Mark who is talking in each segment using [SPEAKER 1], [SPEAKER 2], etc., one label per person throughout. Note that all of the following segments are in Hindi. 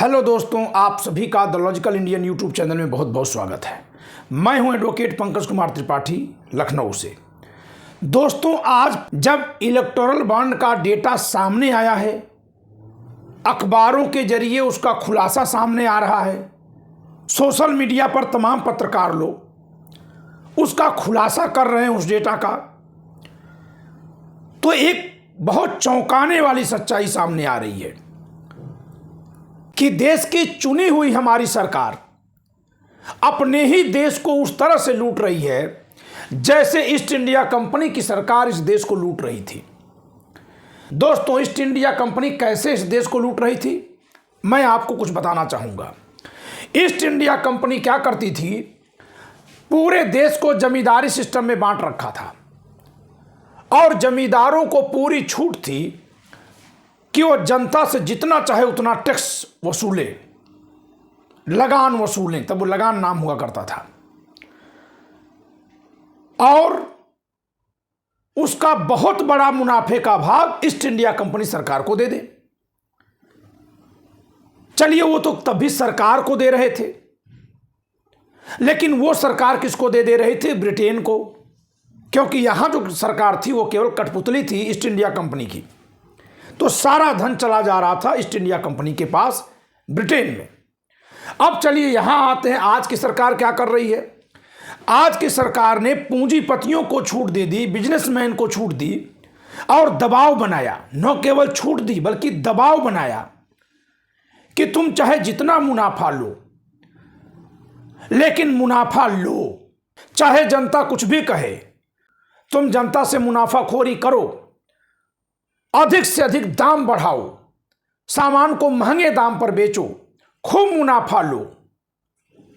[SPEAKER 1] हेलो दोस्तों, आप सभी का the logical Indian YouTube channel में बहुत बहुत स्वागत है। मैं हूं एडवोकेट पंकज कुमार त्रिपाठी, लखनऊ से। दोस्तों, आज जब इलेक्टोरल बॉन्ड का डेटा सामने आया है, अखबारों के जरिए उसका खुलासा सामने आ रहा है, सोशल मीडिया पर तमाम पत्रकार लोग उसका खुलासा कर रहे हैं उस डेटा का, तो एक बहुत चौंकाने वाली सच्चाई सामने आ रही है कि देश की चुनी हुई हमारी सरकार अपने ही देश को उस तरह से लूट रही है जैसे ईस्ट इंडिया कंपनी की सरकार इस देश को लूट रही थी। दोस्तों, ईस्ट इंडिया कंपनी कैसे इस देश को लूट रही थी, मैं आपको कुछ बताना चाहूँगा। ईस्ट इंडिया कंपनी क्या करती थी, पूरे देश को जमींदारी सिस्टम में बांट रखा था और जमींदारों को पूरी छूट थी कि वो जनता से जितना चाहे उतना टैक्स वसूले, लगान वसूलें, तब वो लगान नाम हुआ करता था, और उसका बहुत बड़ा मुनाफे का भाग ईस्ट इंडिया कंपनी सरकार को दे दे। चलिए, वो तो तभी सरकार को दे रहे थे, लेकिन वो सरकार किसको दे रही थी? ब्रिटेन को, क्योंकि यहां जो सरकार थी वो केवल कठपुतली थी ईस्ट इंडिया कंपनी की। तो सारा धन चला जा रहा था ईस्ट इंडिया कंपनी के पास ब्रिटेन में। अब चलिए यहां आते हैं, आज की सरकार क्या कर रही है। आज की सरकार ने पूंजीपतियों को छूट दे दी, बिजनेसमैन को छूट दी और दबाव बनाया। न केवल छूट दी बल्कि दबाव बनाया कि तुम चाहे जितना मुनाफा लो, लेकिन मुनाफा लो, चाहे जनता कुछ भी कहे, तुम जनता से मुनाफाखोरी करो, अधिक से अधिक दाम बढ़ाओ, सामान को महंगे दाम पर बेचो, खूब मुनाफा लो,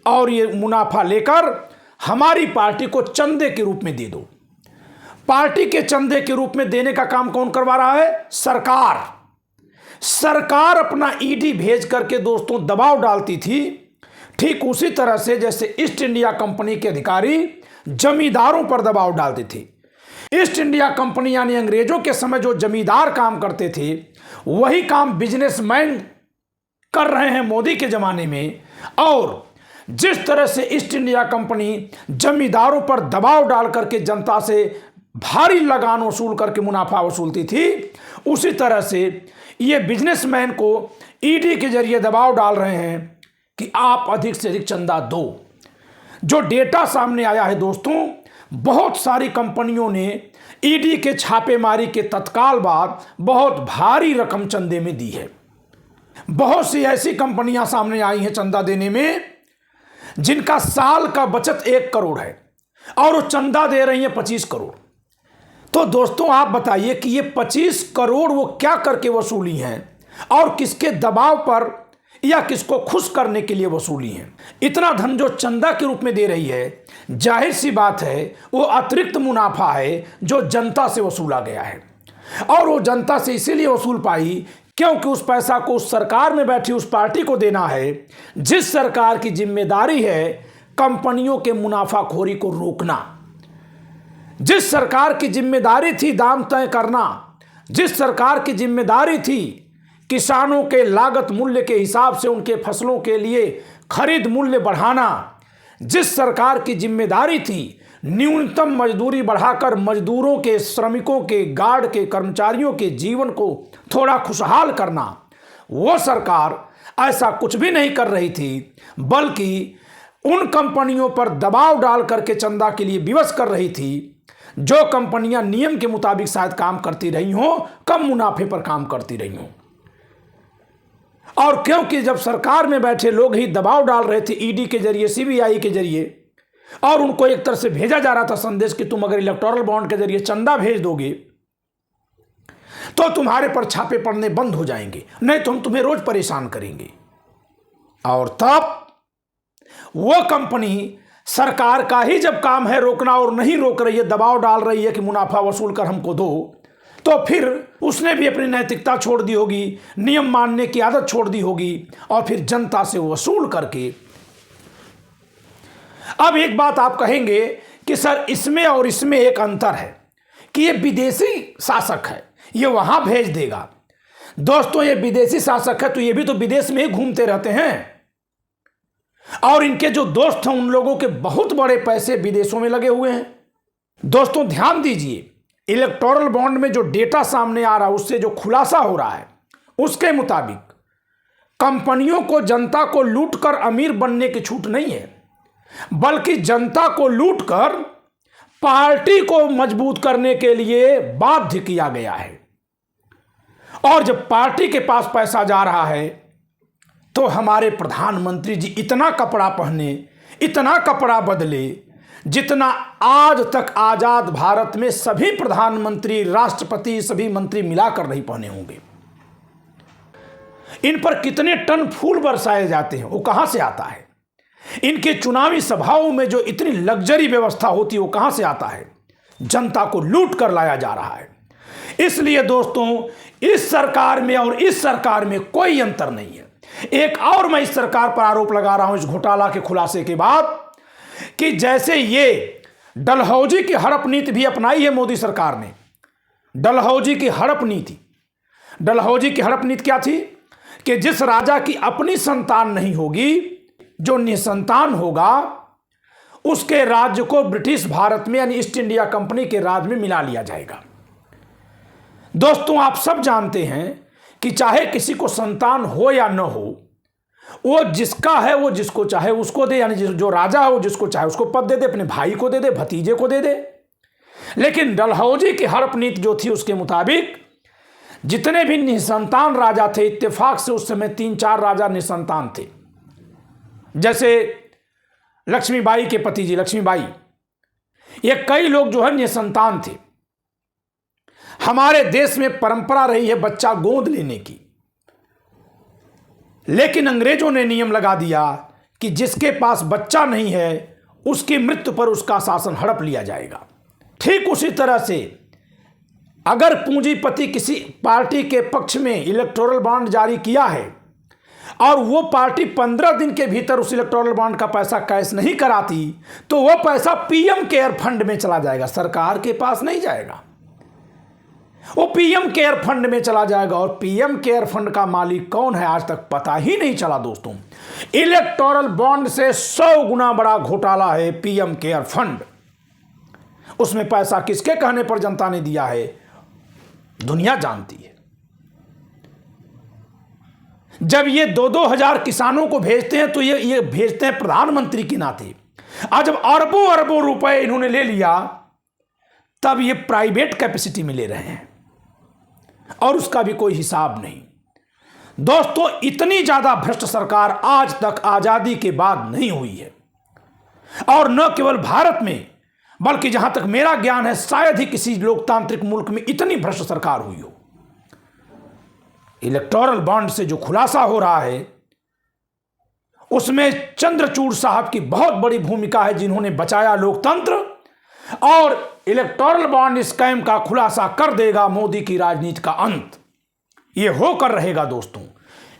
[SPEAKER 1] और ये मुनाफा लेकर हमारी पार्टी को चंदे के रूप में दे दो। पार्टी के चंदे के रूप में देने का काम कौन करवा रहा है? सरकार। सरकार अपना ईडी भेज करके दोस्तों दबाव डालती थी, ठीक उसी तरह से जैसे ईस्ट इंडिया कंपनी के अधिकारी जमींदारों पर दबाव डालते थे। ईस्ट इंडिया कंपनी यानी अंग्रेजों के समय जो जमींदार काम करते थे, वही काम बिजनेसमैन कर रहे हैं मोदी के जमाने में। और जिस तरह से ईस्ट इंडिया कंपनी जमींदारों पर दबाव डाल करके जनता से भारी लगान वसूल करके मुनाफा वसूलती थी, उसी तरह से ये बिजनेसमैन को ईडी के जरिए दबाव डाल रहे हैं कि आप अधिक से अधिक चंदा दो। जो डेटा सामने आया है दोस्तों, बहुत सारी कंपनियों ने ईडी के छापेमारी के तत्काल बाद बहुत भारी रकम चंदे में दी है। बहुत सी ऐसी कंपनियां सामने आई हैं चंदा देने में जिनका साल का बचत 1 करोड़ है और वो चंदा दे रही हैं 25 करोड़। तो दोस्तों, आप बताइए कि ये 25 करोड़ वो क्या करके वसूली हैं और किसके दबाव पर या किसको खुश करने के लिए वसूली है। इतना धन जो चंदा के रूप में दे रही है, जाहिर सी बात है वो अतिरिक्त मुनाफा है जो जनता से वसूला गया है, और वो जनता से इसीलिए वसूल पाई क्योंकि उस पैसा को उस सरकार में बैठी उस पार्टी को देना है जिस सरकार की जिम्मेदारी है कंपनियों के मुनाफाखोरी को रोकना, जिस सरकार की जिम्मेदारी थी दाम तय करना, जिस सरकार की जिम्मेदारी थी किसानों के लागत मूल्य के हिसाब से उनके फसलों के लिए खरीद मूल्य बढ़ाना, जिस सरकार की जिम्मेदारी थी न्यूनतम मजदूरी बढ़ाकर मजदूरों के, श्रमिकों के, गार्ड के, कर्मचारियों के जीवन को थोड़ा खुशहाल करना, वो सरकार ऐसा कुछ भी नहीं कर रही थी, बल्कि उन कंपनियों पर दबाव डाल करके चंदा के लिए विवश कर रही थी जो कंपनियां नियम के मुताबिक शायद काम करती रही हों, कम मुनाफे पर काम करती रही हों। और क्योंकि जब सरकार में बैठे लोग ही दबाव डाल रहे थे ईडी के जरिए, सीबीआई के जरिए, और उनको एक तरह से भेजा जा रहा था संदेश कि तुम अगर इलेक्टोरल बॉन्ड के जरिए चंदा भेज दोगे तो तुम्हारे पर छापे पड़ने बंद हो जाएंगे, नहीं तो हम तुम्हें रोज परेशान करेंगे। और तब वो कंपनी, सरकार का ही जब काम है रोकना और नहीं रोक रही है, दबाव डाल रही है कि मुनाफा वसूल कर हमको दो, तो फिर उसने भी अपनी नैतिकता छोड़ दी होगी, नियम मानने की आदत छोड़ दी होगी, और फिर जनता से वसूल करके। अब एक बात आप कहेंगे कि सर इसमें और इसमें एक अंतर है कि ये विदेशी शासक है, ये वहां भेज देगा। दोस्तों ये विदेशी शासक है तो ये भी तो विदेश में ही घूमते रहते हैं, और इनके जो दोस्त हैं उन लोगों के बहुत बड़े पैसे विदेशों में लगे हुए हैं। दोस्तों ध्यान दीजिए, इलेक्टोरल बॉन्ड में जो डेटा सामने आ रहा है उससे जो खुलासा हो रहा है उसके मुताबिक कंपनियों को जनता को लूटकर अमीर बनने की छूट नहीं है, बल्कि जनता को लूटकर पार्टी को मजबूत करने के लिए बाध्य किया गया है। और जब पार्टी के पास पैसा जा रहा है तो हमारे प्रधानमंत्री जी इतना कपड़ा पहने, इतना कपड़ा बदले जितना आज तक आजाद भारत में सभी प्रधानमंत्री, राष्ट्रपति, सभी मंत्री मिलाकर नहीं पहने होंगे। इन पर कितने टन फूल बरसाए जाते हैं, वो कहां से आता है? इनके चुनावी सभाओं में जो इतनी लग्जरी व्यवस्था होती है वो कहां से आता है? जनता को लूट कर लाया जा रहा है। इसलिए दोस्तों इस सरकार में और इस सरकार में कोई अंतर नहीं है। एक और मैं इस सरकार पर आरोप लगा रहा हूं इस घोटाला के खुलासे के बाद कि जैसे ये डलहौजी की हड़प नीति भी अपनाई है मोदी सरकार ने। डलहौजी की हड़प नीति, डलहौजी की हड़प नीति क्या थी कि जिस राजा की अपनी संतान नहीं होगी, जो निसंतान होगा, उसके राज्य को ब्रिटिश भारत में यानी ईस्ट इंडिया कंपनी के राज में मिला लिया जाएगा। दोस्तों आप सब जानते हैं कि चाहे किसी को संतान हो या न हो, वो जिसका है वो जिसको चाहे उसको दे, यानी जो राजा है वो जिसको चाहे उसको पद दे दे, अपने भाई को दे दे, भतीजे को दे दे। लेकिन डलहौजी की हड़प नीति जो थी उसके मुताबिक जितने भी निसंतान राजा थे, इत्तेफाक से उस समय 3-4 राजा निसंतान थे, जैसे लक्ष्मीबाई के पति जी लक्ष्मीबाई, ये कई लोग जो है निसंतान थे। हमारे देश में परंपरा रही है बच्चा गोद लेने की, लेकिन अंग्रेजों ने नियम लगा दिया कि जिसके पास बच्चा नहीं है उसकी मृत्यु पर उसका शासन हड़प लिया जाएगा। ठीक उसी तरह से अगर पूंजीपति किसी पार्टी के पक्ष में इलेक्टोरल बॉन्ड जारी किया है और वो पार्टी 15 दिन के भीतर उस इलेक्टोरल बॉन्ड का पैसा कैश नहीं कराती तो वो पैसा पीएम केयर फंड में चला जाएगा, सरकार के पास नहीं जाएगा, वो पीएम केयर फंड में चला जाएगा। और पीएम केयर फंड का मालिक कौन है आज तक पता ही नहीं चला दोस्तों। इलेक्टोरल बॉन्ड से 100 गुना बड़ा घोटाला है पीएम केयर फंड। उसमें पैसा किसके कहने पर जनता ने दिया है दुनिया जानती है। जब ये 2-2 हजार किसानों को भेजते हैं तो ये भेजते हैं प्रधानमंत्री के नाते। आज जब अरबों अरबों रुपए इन्होंने ले लिया तब ये प्राइवेट कैपेसिटी में ले रहे हैं और उसका भी कोई हिसाब नहीं। दोस्तों इतनी ज्यादा भ्रष्ट सरकार आज तक आजादी के बाद नहीं हुई है, और न केवल भारत में बल्कि जहां तक मेरा ज्ञान है शायद ही किसी लोकतांत्रिक मुल्क में इतनी भ्रष्ट सरकार हुई हो। इलेक्टोरल बॉन्ड से जो खुलासा हो रहा है उसमें चंद्रचूड़ साहब की बहुत बड़ी भूमिका है, जिन्होंने बचाया लोकतंत्र। और इलेक्टोरल बॉन्ड स्कैम का खुलासा कर देगा मोदी की राजनीति का अंत। यह होकर रहेगा दोस्तों।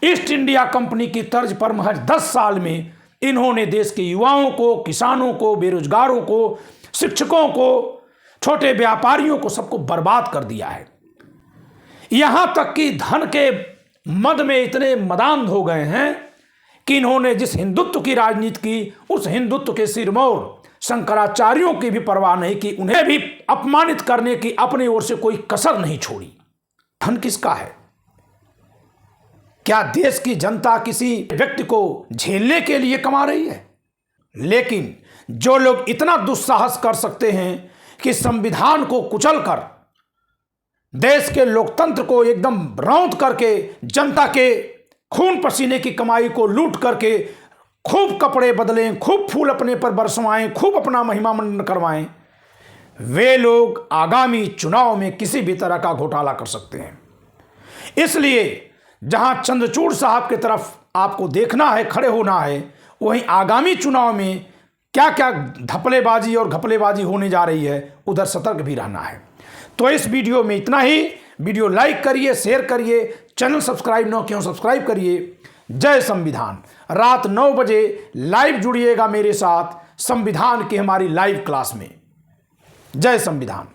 [SPEAKER 1] ईस्ट इंडिया कंपनी की तर्ज पर महज 10 साल में इन्होंने देश के युवाओं को, किसानों को, बेरोजगारों को, शिक्षकों को, छोटे व्यापारियों को, सबको बर्बाद कर दिया है। यहां तक कि धन के मद में इतने मदांध हो गए हैं कि इन्होंने जिस हिंदुत्व की राजनीति की उस हिंदुत्व के सिरमौर शंकराचार्यों की भी परवाह नहीं की, उन्हें भी अपमानित करने की अपनी ओर से कोई कसर नहीं छोड़ी। धन किसका है? क्या देश की जनता किसी व्यक्ति को झेलने के लिए कमा रही है? लेकिन जो लोग इतना दुस्साहस कर सकते हैं कि संविधान को कुचलकर देश के लोकतंत्र को एकदम रौंद करके जनता के खून पसीने की कमाई को लूट करके खूब कपड़े बदलें, खूब फूल अपने पर बरसवाएं, खूब अपना महिमा मंडन करवाएं, वे लोग आगामी चुनाव में किसी भी तरह का घोटाला कर सकते हैं। इसलिए जहां चंद्रचूड़ साहब की तरफ आपको देखना है, खड़े होना है, वहीं आगामी चुनाव में क्या क्या धपलेबाजी और घपलेबाजी होने जा रही है उधर सतर्क भी रहना है। तो इस वीडियो में इतना ही। वीडियो लाइक करिए, शेयर करिए, चैनल सब्सक्राइब न किया सब्सक्राइब करिए। जय संविधान। रात 9 बजे लाइव जुड़िएगा मेरे साथ संविधान की हमारी लाइव क्लास में। जय संविधान।